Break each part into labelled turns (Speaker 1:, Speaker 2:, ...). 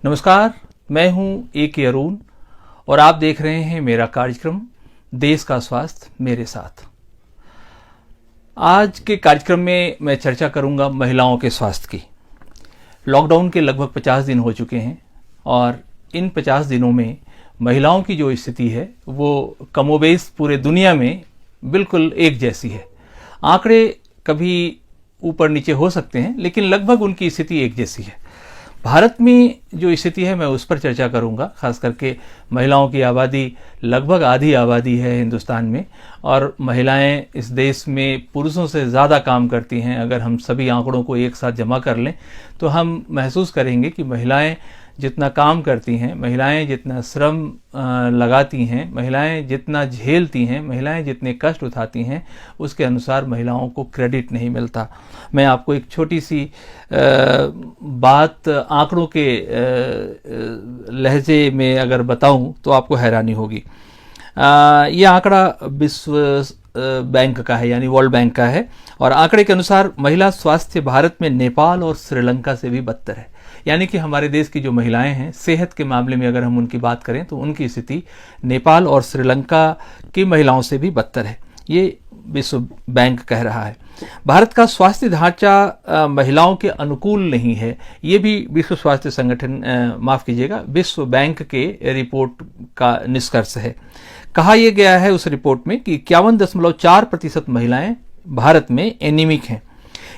Speaker 1: नमस्कार, मैं हूं A.K. अरुण और आप देख रहे हैं मेरा कार्यक्रम देश का स्वास्थ्य मेरे साथ। आज के कार्यक्रम में मैं चर्चा करूंगा महिलाओं के स्वास्थ्य की। लॉकडाउन के लगभग 50 दिन हो चुके हैं और इन 50 दिनों में महिलाओं की जो स्थिति है वो कमोबेश पूरे दुनिया में बिल्कुल एक जैसी है। आंकड़े कभी ऊपर नीचे हो सकते हैं, लेकिन लगभग उनकी स्थिति एक जैसी है। भारत में जो स्थिति है मैं उस पर चर्चा करूंगा। खास करके महिलाओं की आबादी लगभग आधी आबादी है हिंदुस्तान में और महिलाएं इस देश में पुरुषों से ज़्यादा काम करती हैं। अगर हम सभी आंकड़ों को एक साथ जमा कर लें तो हम महसूस करेंगे कि महिलाएं जितना काम करती हैं, महिलाएं जितना श्रम लगाती हैं, महिलाएं जितना झेलती हैं, महिलाएं जितने कष्ट उठाती हैं, उसके अनुसार महिलाओं को क्रेडिट नहीं मिलता। मैं आपको एक छोटी सी बात आंकड़ों के लहजे में अगर बताऊं तो आपको हैरानी होगी। ये आंकड़ा विश्व बैंक का है, यानी वर्ल्ड बैंक का है, और आंकड़े के अनुसार महिला स्वास्थ्य भारत में नेपाल और श्रीलंका से भी बदतर है। यानी कि हमारे देश की जो महिलाएं हैं, सेहत के मामले में अगर हम उनकी बात करें तो उनकी स्थिति नेपाल और श्रीलंका की महिलाओं से भी बदतर है। ये विश्व बैंक कह रहा है। भारत का स्वास्थ्य ढांचा महिलाओं के अनुकूल नहीं है, ये भी विश्व स्वास्थ्य संगठन माफ कीजिएगा विश्व बैंक के रिपोर्ट का निष्कर्ष है। कहा यह गया है उस रिपोर्ट में कि 51.4% महिलाएं भारत में एनीमिक हैं।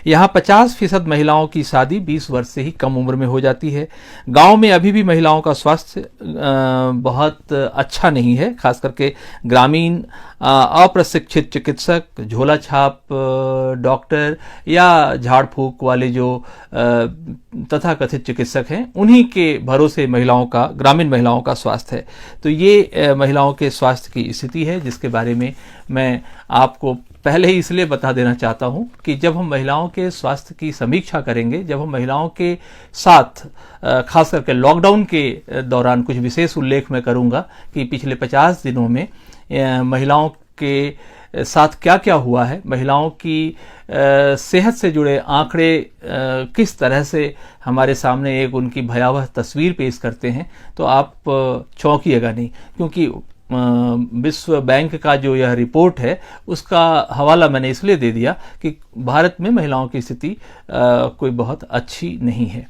Speaker 1: यहाँ 50% महिलाओं की शादी 20 वर्ष से ही कम उम्र में हो जाती है। गांव में अभी भी महिलाओं का स्वास्थ्य बहुत अच्छा नहीं है। खास करके ग्रामीण अप्रशिक्षित चिकित्सक, झोला छाप डॉक्टर या झाड़ फूक वाले जो तथाकथित चिकित्सक हैं, उन्हीं के भरोसे ग्रामीण महिलाओं का स्वास्थ्य है। तो ये महिलाओं के स्वास्थ्य की स्थिति है जिसके बारे में मैं आपको पहले ही इसलिए बता देना चाहता हूं कि जब हम महिलाओं के स्वास्थ्य की समीक्षा करेंगे, जब हम महिलाओं के साथ खास करके लॉकडाउन के दौरान कुछ विशेष उल्लेख मैं करूंगा कि पिछले 50 दिनों में महिलाओं के साथ क्या क्या हुआ है, महिलाओं की सेहत से जुड़े आंकड़े किस तरह से हमारे सामने एक उनकी भयावह तस्वीर पेश करते हैं, तो आप चौंकिएगा नहीं। क्योंकि विश्व बैंक का जो यह रिपोर्ट है उसका हवाला मैंने इसलिए दे दिया कि भारत में महिलाओं की स्थिति कोई बहुत अच्छी नहीं है।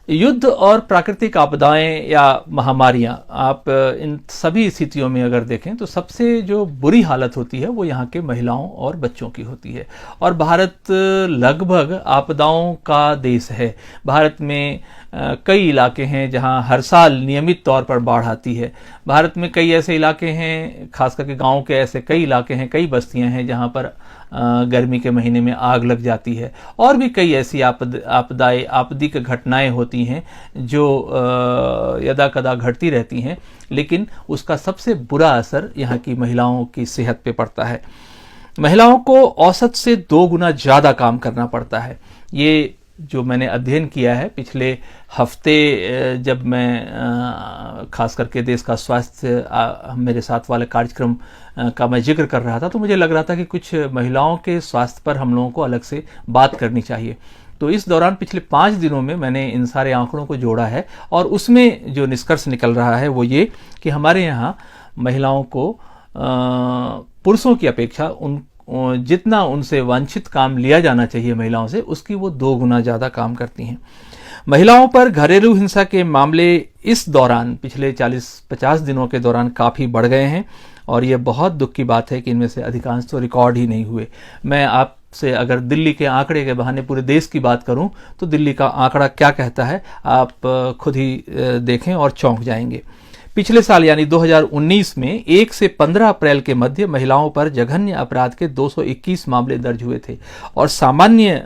Speaker 1: युद्ध और प्राकृतिक आपदाएं या महामारियां, आप इन सभी स्थितियों में अगर देखें तो सबसे जो बुरी हालत होती है वो यहाँ के महिलाओं और बच्चों की होती है। और भारत लगभग आपदाओं का देश है। भारत में कई इलाके हैं जहां हर साल नियमित तौर पर बाढ़ आती है। भारत में कई ऐसे इलाके हैं, खास करके गांव के ऐसे कई इलाके हैं, कई बस्तियां हैं जहां पर गर्मी के महीने में आग लग जाती है। और भी कई ऐसी आपदिक घटनाएं होती हैं जो यदा कदा घटती रहती हैं, लेकिन उसका सबसे बुरा असर यहाँ की महिलाओं की सेहत पे पड़ता है। महिलाओं को औसत से 2 गुना ज़्यादा काम करना पड़ता है। ये जो मैंने अध्ययन किया है पिछले हफ्ते, जब मैं खास करके देश का स्वास्थ्य मेरे साथ वाले कार्यक्रम का मैं जिक्र कर रहा था, तो मुझे लग रहा था कि कुछ महिलाओं के स्वास्थ्य पर हम लोगों को अलग से बात करनी चाहिए। तो इस दौरान पिछले 5 दिनों में मैंने इन सारे आंकड़ों को जोड़ा है और उसमें जो निष्कर्ष निकल रहा है वो ये कि हमारे यहाँ महिलाओं को पुरुषों की अपेक्षा जितना उनसे वांछित काम लिया जाना चाहिए महिलाओं से, उसकी वो 2 गुना ज़्यादा काम करती हैं। महिलाओं पर घरेलू हिंसा के मामले इस दौरान पिछले 40-50 दिनों के दौरान काफ़ी बढ़ गए हैं और ये बहुत दुख की बात है कि इनमें से अधिकांश तो रिकॉर्ड ही नहीं हुए। मैं आपसे अगर दिल्ली के आंकड़े के बहाने पूरे देश की बात करूं तो दिल्ली का आंकड़ा क्या कहता है आप खुद ही देखें और चौंक जाएंगे। पिछले साल यानी 2019 में 1 से 15 अप्रैल के मध्य महिलाओं पर जघन्य अपराध के 221 मामले दर्ज हुए थे और सामान्य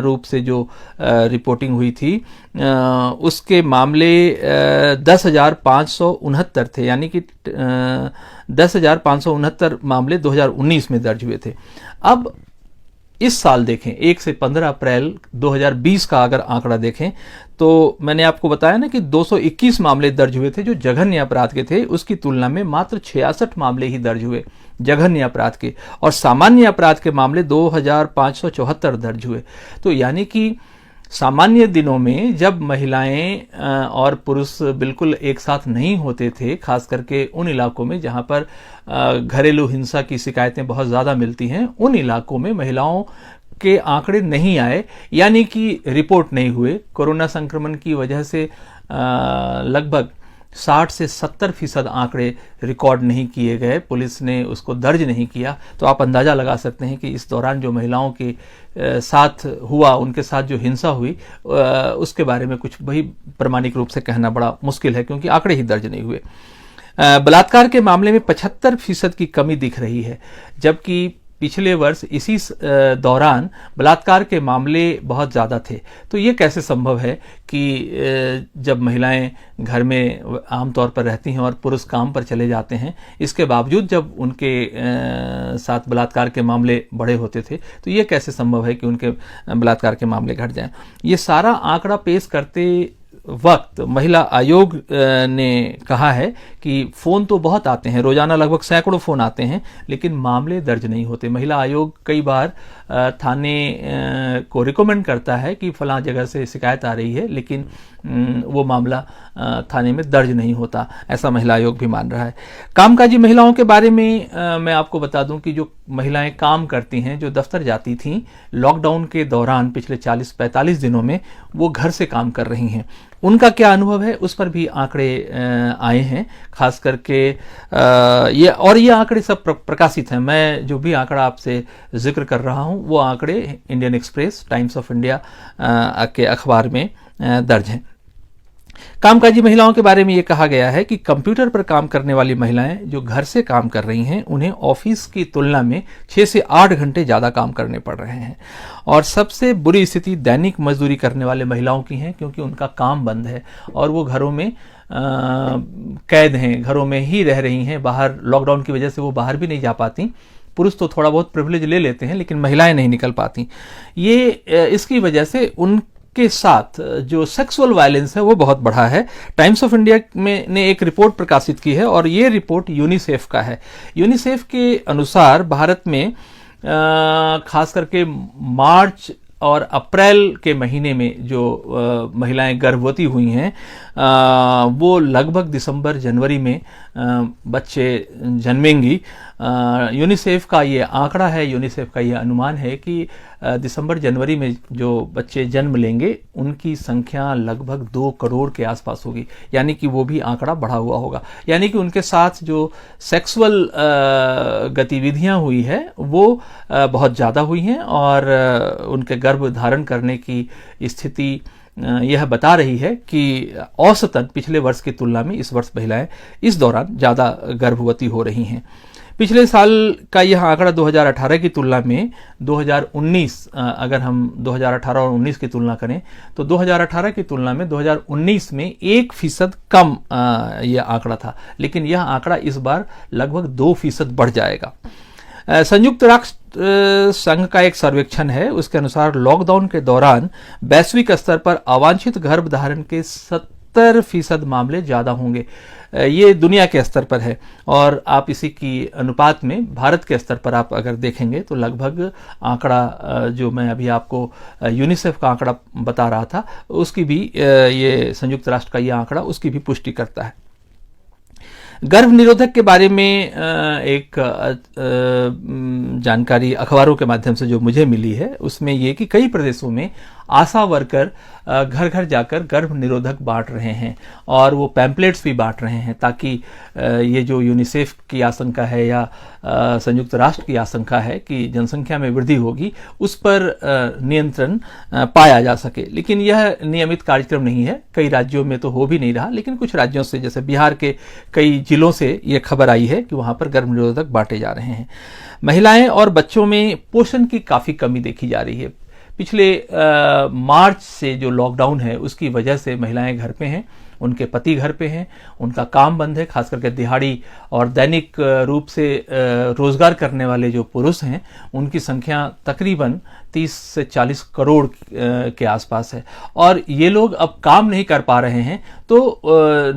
Speaker 1: रूप से जो रिपोर्टिंग हुई थी उसके मामले 10,569 थे, यानी कि 10,569 मामले 2019 में दर्ज हुए थे। अब इस साल देखें, 1 से 15 अप्रैल 2020 का अगर आंकड़ा देखें तो मैंने आपको बताया ना कि 221 मामले दर्ज हुए थे जो जघन्य अपराध के थे, उसकी तुलना में मात्र 66 मामले ही दर्ज हुए जघन्य अपराध के, और सामान्य अपराध के मामले 2,574 दर्ज हुए। तो यानी कि सामान्य दिनों में जब महिलाएं और पुरुष बिल्कुल एक साथ नहीं होते थे, खास करके उन इलाकों में जहां पर घरेलू हिंसा की शिकायतें बहुत ज़्यादा मिलती हैं, उन इलाकों में महिलाओं के आंकड़े नहीं आए, यानी कि रिपोर्ट नहीं हुए। कोरोना संक्रमण की वजह से लगभग 60 से 70% आंकड़े रिकॉर्ड नहीं किए गए, पुलिस ने उसको दर्ज नहीं किया। तो आप अंदाज़ा लगा सकते हैं कि इस दौरान जो महिलाओं के साथ हुआ, उनके साथ जो हिंसा हुई, उसके बारे में कुछ वही प्रामाणिक रूप से कहना बड़ा मुश्किल है, क्योंकि आंकड़े ही दर्ज नहीं हुए। बलात्कार के मामले में 75% की कमी दिख रही है, जबकि पिछले वर्ष इसी दौरान बलात्कार के मामले बहुत ज़्यादा थे। तो ये कैसे संभव है कि जब महिलाएं घर में आमतौर पर रहती हैं और पुरुष काम पर चले जाते हैं, इसके बावजूद जब उनके साथ बलात्कार के मामले बड़े होते थे, तो ये कैसे संभव है कि उनके बलात्कार के मामले घट जाएं? ये सारा आंकड़ा पेश करते वक्त महिला आयोग ने कहा है कि फ़ोन तो बहुत आते हैं, रोज़ाना लगभग सैकड़ों फ़ोन आते हैं, लेकिन मामले दर्ज नहीं होते। महिला आयोग कई बार थाने को रिकमेंड करता है कि फलां जगह से शिकायत आ रही है, लेकिन वो मामला थाने में दर्ज नहीं होता, ऐसा महिला आयोग भी मान रहा है। कामकाजी महिलाओं के बारे में मैं आपको बता दूं कि जो महिलाएं काम करती हैं, जो दफ्तर जाती थीं, लॉकडाउन के दौरान पिछले 40-45 दिनों में वो घर से काम कर रही हैं। उनका क्या अनुभव है, उस पर भी आंकड़े आए हैं, खास करके ये आंकड़े सब प्रकाशित हैं। मैं जो भी आंकड़ा आपसे जिक्र कर रहा हूं, वो आंकड़े Indian express, times of India के अखबार में दर्ज हैं। कामकाजी महिलाओं के बारे में यह कहा गया है कि कंप्यूटर पर काम करने वाली महिलाएं जो घर से काम कर रही हैं, उन्हें ऑफिस की तुलना में 6 से 8 घंटे ज़्यादा काम करने पड़ रहे हैं। और सबसे बुरी स्थिति दैनिक मजदूरी करने वाले महिलाओं की है, क्योंकि उनका काम बंद है और वो घरों में कैद हैं, घरों में ही रह रही हैं। बाहर लॉकडाउन की वजह से वो बाहर भी नहीं जा पाती। पुरुष तो थोड़ा बहुत प्रिविलेज ले लेते हैं, लेकिन महिलाएं नहीं निकल पाती। ये इसकी वजह से उनके साथ जो सेक्सुअल वायलेंस है वो बहुत बढ़ा है। टाइम्स ऑफ इंडिया में ने एक रिपोर्ट प्रकाशित की है, और ये रिपोर्ट यूनिसेफ का है। यूनिसेफ के अनुसार भारत में खास करके मार्च और अप्रैल के महीने में जो महिलाएं गर्भवती हुई हैं, वो लगभग दिसंबर जनवरी में बच्चे जन्मेंगी। यूनिसेफ का ये आंकड़ा है, यूनिसेफ का ये अनुमान है कि दिसंबर जनवरी में जो बच्चे जन्म लेंगे, उनकी संख्या लगभग 2 करोड़ के आसपास होगी, यानी कि वो भी आंकड़ा बढ़ा हुआ होगा। यानी कि उनके साथ जो सेक्सुअल गतिविधियां हुई है वो बहुत ज़्यादा हुई हैं, और उनके गर्भ धारण करने की स्थिति यह बता रही है कि औसतन पिछले वर्ष की तुलना में इस वर्ष महिलाएं इस दौरान ज़्यादा गर्भवती हो रही हैं। पिछले साल का यह आंकड़ा 2018 की तुलना में 2019, अगर हम 2018 और 19 की तुलना करें, तो 2018 की तुलना में 2019 में 1% कम यह आंकड़ा था, लेकिन यह आंकड़ा इस बार लगभग 2% बढ़ जाएगा। संयुक्त राष्ट्र संघ का एक सर्वेक्षण है, उसके अनुसार लॉकडाउन के दौरान वैश्विक स्तर पर अवांछित गर्भधारण के 70% मामले ज्यादा होंगे। ये दुनिया के स्तर पर है, और आप इसी की अनुपात में भारत के स्तर पर आप अगर देखेंगे तो लगभग आंकड़ा जो मैं अभी आपको यूनिसेफ का आंकड़ा बता रहा था, उसकी भी ये संयुक्त राष्ट्र का ये आंकड़ा उसकी भी पुष्टि करता है। गर्भ निरोधक के बारे में एक जानकारी अखबारों के माध्यम से जो मुझे मिली है, उसमें ये कि कई प्रदेशों में आशा वर्कर घर घर जाकर गर्भ निरोधक बांट रहे हैं, और वो पैम्पलेट्स भी बांट रहे हैं, ताकि ये जो यूनिसेफ की आशंका है या संयुक्त राष्ट्र की आशंका है कि जनसंख्या में वृद्धि होगी, उस पर नियंत्रण पाया जा सके। लेकिन यह नियमित कार्यक्रम नहीं है, कई राज्यों में तो हो भी नहीं रहा, लेकिन कुछ राज्यों से, जैसे बिहार के कई जिलों से ये खबर आई है कि वहां पर गर्भ निरोधक बांटे जा रहे हैं। महिलाएं और बच्चों में पोषण की काफी कमी देखी जा रही है। पिछले मार्च से जो लॉकडाउन है, उसकी वजह से महिलाएं घर पे हैं, उनके पति घर पे हैं, उनका काम बंद है। खास करके दिहाड़ी और दैनिक रूप से रोजगार करने वाले जो पुरुष हैं, उनकी संख्या तकरीबन 30 से 40 करोड़ के आसपास है, और ये लोग अब काम नहीं कर पा रहे हैं, तो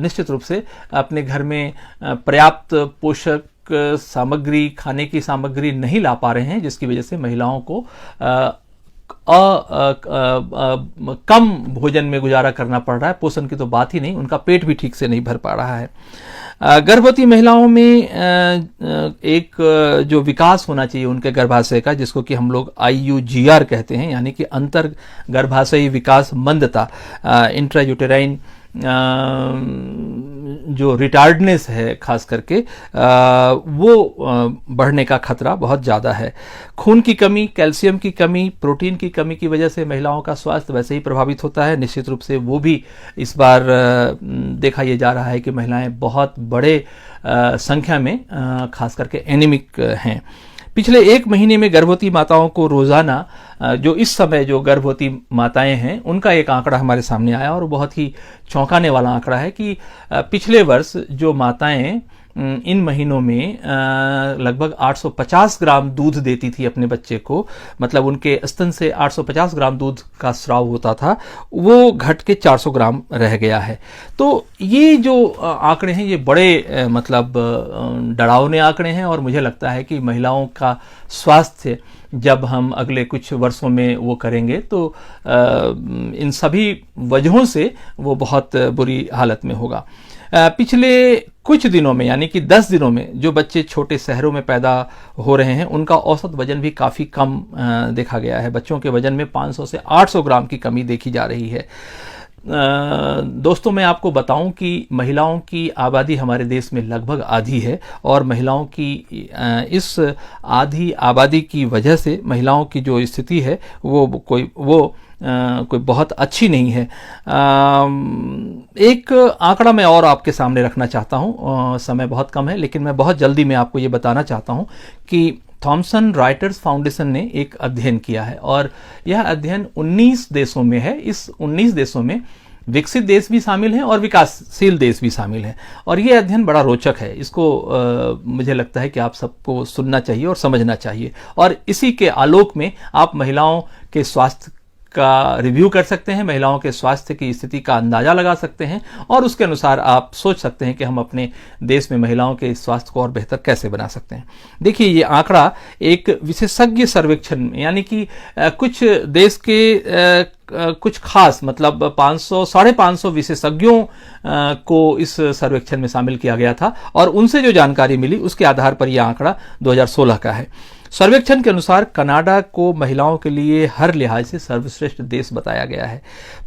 Speaker 1: निश्चित रूप से अपने घर में पर्याप्त पोषक सामग्री, खाने की सामग्री नहीं ला पा रहे हैं, जिसकी वजह से महिलाओं को कम भोजन में गुजारा करना पड़ रहा है, पोषण की तो बात ही नहीं, उनका पेट भी ठीक से नहीं भर पा रहा है। गर्भवती महिलाओं में एक जो विकास होना चाहिए उनके गर्भाशय का, जिसको कि हम लोग IUGR कहते हैं, यानी कि अंतर गर्भाशयी विकास मंदता, इंट्रायूटेराइन जो रिटार्डनेस है खास करके, वो बढ़ने का खतरा बहुत ज़्यादा है। खून की कमी, कैल्शियम की कमी, प्रोटीन की कमी की वजह से महिलाओं का स्वास्थ्य वैसे ही प्रभावित होता है। निश्चित रूप से वो भी इस बार देखा ये जा रहा है कि महिलाएं बहुत बड़े संख्या में खास करके एनीमिक हैं। पिछले 1 महीने में गर्भवती माताओं को रोजाना जो इस समय जो गर्भवती माताएं हैं उनका एक आंकड़ा हमारे सामने आया, और बहुत ही चौंकाने वाला आंकड़ा है कि पिछले वर्ष जो माताएं इन महीनों में लगभग 850 ग्राम दूध देती थी अपने बच्चे को, मतलब उनके स्तन से 850 ग्राम दूध का स्राव होता था, वो घट के 400 ग्राम रह गया है। तो ये जो आंकड़े हैं ये बड़े मतलब डरावने आंकड़े हैं, और मुझे लगता है कि महिलाओं का स्वास्थ्य जब हम अगले कुछ वर्षों में वो करेंगे तो इन सभी वजहों से वो बहुत बुरी हालत में होगा। पिछले कुछ दिनों में, यानी कि 10 दिनों में, जो बच्चे छोटे शहरों में पैदा हो रहे हैं उनका औसत वजन भी काफ़ी कम देखा गया है। बच्चों के वजन में 500 से 800 ग्राम की कमी देखी जा रही है। दोस्तों, मैं आपको बताऊं कि महिलाओं की आबादी हमारे देश में लगभग आधी है, और महिलाओं की इस आधी आबादी की वजह से महिलाओं की जो स्थिति है वो कोई बहुत अच्छी नहीं है। एक आंकड़ा मैं और आपके सामने रखना चाहता हूं, समय बहुत कम है लेकिन मैं बहुत जल्दी में आपको ये बताना चाहता हूं कि थॉमसन रॉयटर्स फाउंडेशन ने एक अध्ययन किया है, और यह अध्ययन 19 देशों में है। इस 19 देशों में विकसित देश भी शामिल हैं और विकासशील देश भी शामिल हैं, और ये अध्ययन बड़ा रोचक है। इसको मुझे लगता है कि आप सबको सुनना चाहिए और समझना चाहिए, और इसी के आलोक में आप महिलाओं के स्वास्थ्य का रिव्यू कर सकते हैं, महिलाओं के स्वास्थ्य की स्थिति का अंदाजा लगा सकते हैं, और उसके अनुसार आप सोच सकते हैं कि हम अपने देश में महिलाओं के स्वास्थ्य को और बेहतर कैसे बना सकते हैं। देखिए, ये आंकड़ा एक विशेषज्ञ सर्वेक्षण, यानी कि कुछ देश के कुछ खास मतलब 500-550 विशेषज्ञों को इस सर्वेक्षण में शामिल किया गया था, और उनसे जो जानकारी मिली उसके आधार पर यह आंकड़ा 2016 का है। सर्वेक्षण के अनुसार कनाडा को महिलाओं के लिए हर लिहाज से सर्वश्रेष्ठ देश बताया गया है।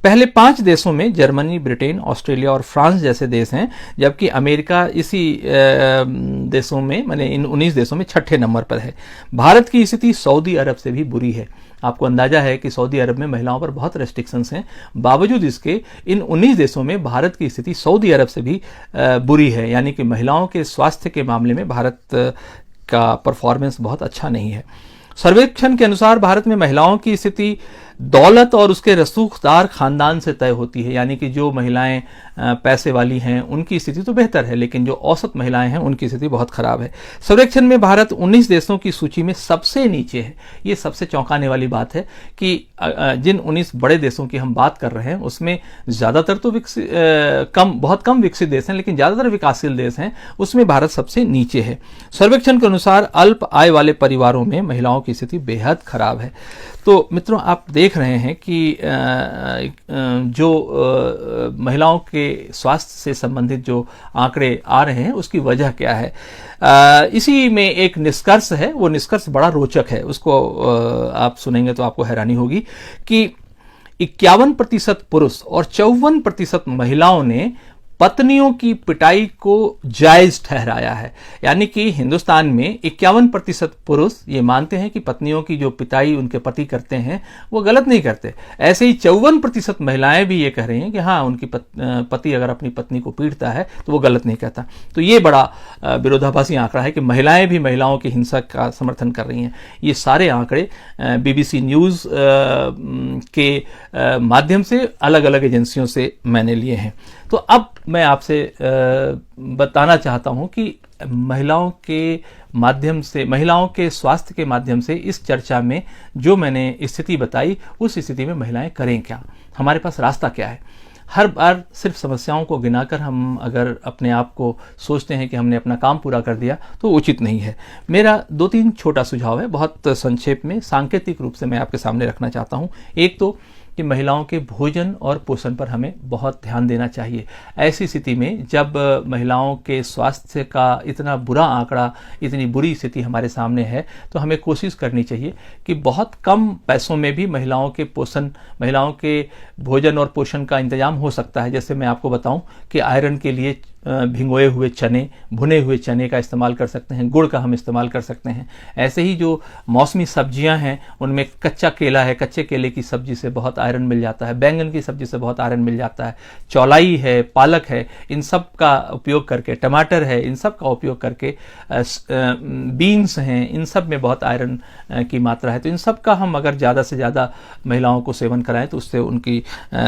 Speaker 1: पहले 5 देशों में जर्मनी, ब्रिटेन, ऑस्ट्रेलिया और फ्रांस जैसे देश हैं, जबकि अमेरिका इसी देशों में, माने इन 19 देशों में 6ठे नंबर पर है। भारत की स्थिति सऊदी अरब से भी बुरी है। आपको अंदाजा है कि सऊदी अरब में महिलाओं पर बहुत रेस्ट्रिक्शंस हैं, बावजूद इसके इन 19 देशों में भारत की स्थिति सऊदी अरब से भी बुरी है, यानी कि महिलाओं के स्वास्थ्य के मामले में भारत का परफॉर्मेंस बहुत अच्छा नहीं है। सर्वेक्षण के अनुसार भारत में महिलाओं की स्थिति दौलत और उसके रसूखदार खानदान से तय होती है, यानी कि जो महिलाएं पैसे वाली हैं उनकी स्थिति तो बेहतर है, लेकिन जो औसत महिलाएं हैं उनकी स्थिति बहुत खराब है। सर्वेक्षण में भारत 19 देशों की सूची में सबसे नीचे है। ये सबसे चौंकाने वाली बात है कि जिन 19 बड़े देशों की हम बात कर रहे हैं उसमें ज्यादातर तो बहुत कम विकसित देश हैं, लेकिन ज्यादातर विकासशील देश हैं, उसमें भारत सबसे नीचे है। सर्वेक्षण के अनुसार अल्प आय वाले परिवारों में महिलाओं की स्थिति बेहद खराब है। तो मित्रों, आप देख रहे हैं कि जो महिलाओं के स्वास्थ्य से संबंधित जो आंकड़े आ रहे हैं उसकी वजह क्या है। इसी में एक निष्कर्ष है, वो निष्कर्ष बड़ा रोचक है, उसको आप सुनेंगे तो आपको हैरानी होगी कि 51% पुरुष और 54% महिलाओं ने पत्नियों की पिटाई को जायज ठहराया है। यानी कि हिंदुस्तान में 51% पुरुष ये मानते हैं कि पत्नियों की जो पिटाई उनके पति करते हैं वो गलत नहीं करते। ऐसे ही 54% महिलाएं भी ये कह रही हैं कि हाँ, उनकी पति अगर अपनी पत्नी को पीटता है तो वो गलत नहीं कहता। तो ये बड़ा विरोधाभासी आंकड़ा है कि महिलाएं भी महिलाओं की हिंसा का समर्थन कर रही हैं। ये सारे आंकड़े BBC न्यूज़ के माध्यम से अलग अलग एजेंसियों से मैंने लिए हैं। तो अब मैं आपसे बताना चाहता हूं कि महिलाओं के स्वास्थ्य के माध्यम से इस चर्चा में जो मैंने स्थिति बताई, उस स्थिति में महिलाएं करें क्या, हमारे पास रास्ता क्या है। हर बार सिर्फ समस्याओं को गिनाकर हम अगर अपने आप को सोचते हैं कि हमने अपना काम पूरा कर दिया तो उचित नहीं है। मेरा 2-3 छोटा सुझाव है, बहुत संक्षेप में सांकेतिक रूप से मैं आपके सामने रखना चाहता हूँ। एक तो कि महिलाओं के भोजन और पोषण पर हमें बहुत ध्यान देना चाहिए। ऐसी स्थिति में जब महिलाओं के स्वास्थ्य का इतना बुरा आंकड़ा, इतनी बुरी स्थिति हमारे सामने है, तो हमें कोशिश करनी चाहिए कि बहुत कम पैसों में भी महिलाओं के भोजन और पोषण का इंतजाम हो सकता है। जैसे मैं आपको बताऊं कि आयरन के लिए भिगोए हुए चने, भुने हुए चने का इस्तेमाल कर सकते हैं, गुड़ का हम इस्तेमाल कर सकते हैं। ऐसे ही जो मौसमी सब्जियां हैं उनमें कच्चा केला है, कच्चे केले की सब्जी से बहुत आयरन मिल जाता है, बैंगन की सब्जी से बहुत आयरन मिल जाता है, चौलाई है, पालक है, इन सब का उपयोग करके, टमाटर है, इन सब का उपयोग करके, बीन्स हैं, इन सब में बहुत आयरन की मात्रा है। तो इन सब का हम अगर ज़्यादा से ज़्यादा महिलाओं को सेवन कराएं तो उससे उनकी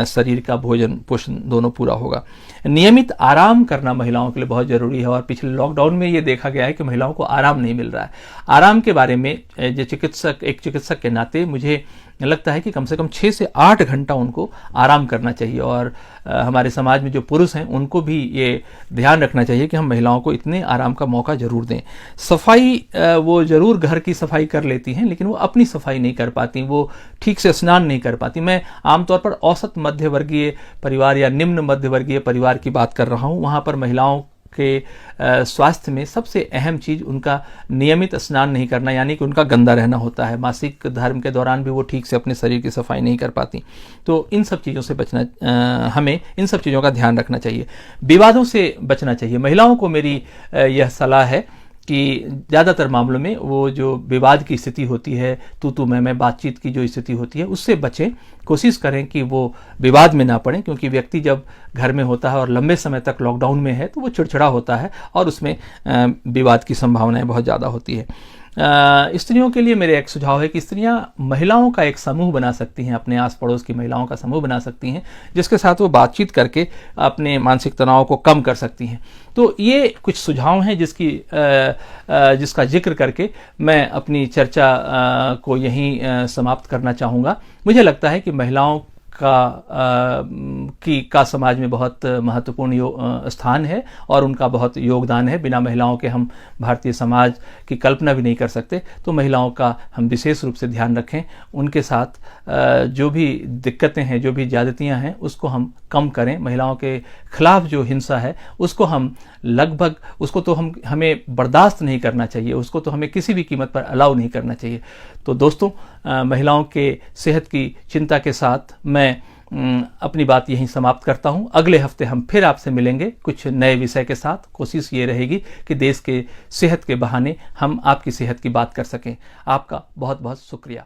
Speaker 1: शरीर का भोजन पोषण दोनों पूरा होगा। नियमित आराम करना महिलाओं के लिए बहुत जरूरी है और पिछले लॉकडाउन में ये देखा गया है कि महिलाओं को आराम नहीं मिल रहा है। आराम के बारे में एक चिकित्सक के नाते मुझे लगता है कि कम से कम 6 से 8 घंटा उनको आराम करना चाहिए और हमारे समाज में जो पुरुष हैं उनको भी ये ध्यान रखना चाहिए कि हम महिलाओं को इतने आराम का मौका जरूर दें। सफाई, वो जरूर घर की सफाई कर लेती हैं लेकिन वो अपनी सफाई नहीं कर पाती, वो ठीक से स्नान नहीं कर पाती। मैं आमतौर पर औसत मध्यवर्गीय परिवार या निम्न मध्यवर्गीय परिवार की बात कर रहा हूँ। वहाँ पर महिलाओं के स्वास्थ्य में सबसे अहम चीज उनका नियमित स्नान नहीं करना, यानी कि उनका गंदा रहना होता है। मासिक धर्म के दौरान भी वो ठीक से अपने शरीर की सफाई नहीं कर पाती। तो इन सब चीज़ों से बचना, हमें इन सब चीज़ों का ध्यान रखना चाहिए। विवादों से बचना चाहिए। महिलाओं को मेरी यह सलाह है कि ज़्यादातर मामलों में वो जो विवाद की स्थिति होती है, तू मैं बातचीत की जो स्थिति होती है, उससे बचें। कोशिश करें कि वो विवाद में ना पड़ें, क्योंकि व्यक्ति जब घर में होता है और लंबे समय तक लॉकडाउन में है तो वो चिड़चिड़ा होता है और उसमें विवाद की संभावनाएं बहुत ज़्यादा होती है। स्त्रियों के लिए मेरे एक सुझाव है कि स्त्रियां महिलाओं का एक समूह बना सकती हैं, अपने आस पड़ोस की महिलाओं का समूह बना सकती हैं, जिसके साथ वो बातचीत करके अपने मानसिक तनाव को कम कर सकती हैं। तो ये कुछ सुझाव हैं जिसका जिक्र करके मैं अपनी चर्चा को यहीं समाप्त करना चाहूँगा। मुझे लगता है कि महिलाओं का समाज में बहुत महत्वपूर्ण स्थान है और उनका बहुत योगदान है। बिना महिलाओं के हम भारतीय समाज की कल्पना भी नहीं कर सकते। तो महिलाओं का हम विशेष रूप से ध्यान रखें, उनके साथ जो भी दिक्कतें हैं, जो भी ज्यादतियां हैं, उसको हम कम करें। महिलाओं के खिलाफ जो हिंसा है उसको हमें बर्दाश्त नहीं करना चाहिए, उसको तो हमें किसी भी कीमत पर अलाउ नहीं करना चाहिए। तो दोस्तों, महिलाओं के सेहत की चिंता के साथ मैं अपनी बात यहीं समाप्त करता हूं। अगले हफ्ते हम फिर आपसे मिलेंगे कुछ नए विषय के साथ। कोशिश ये रहेगी कि देश के सेहत के बहाने हम आपकी सेहत की बात कर सकें। आपका बहुत बहुत शुक्रिया।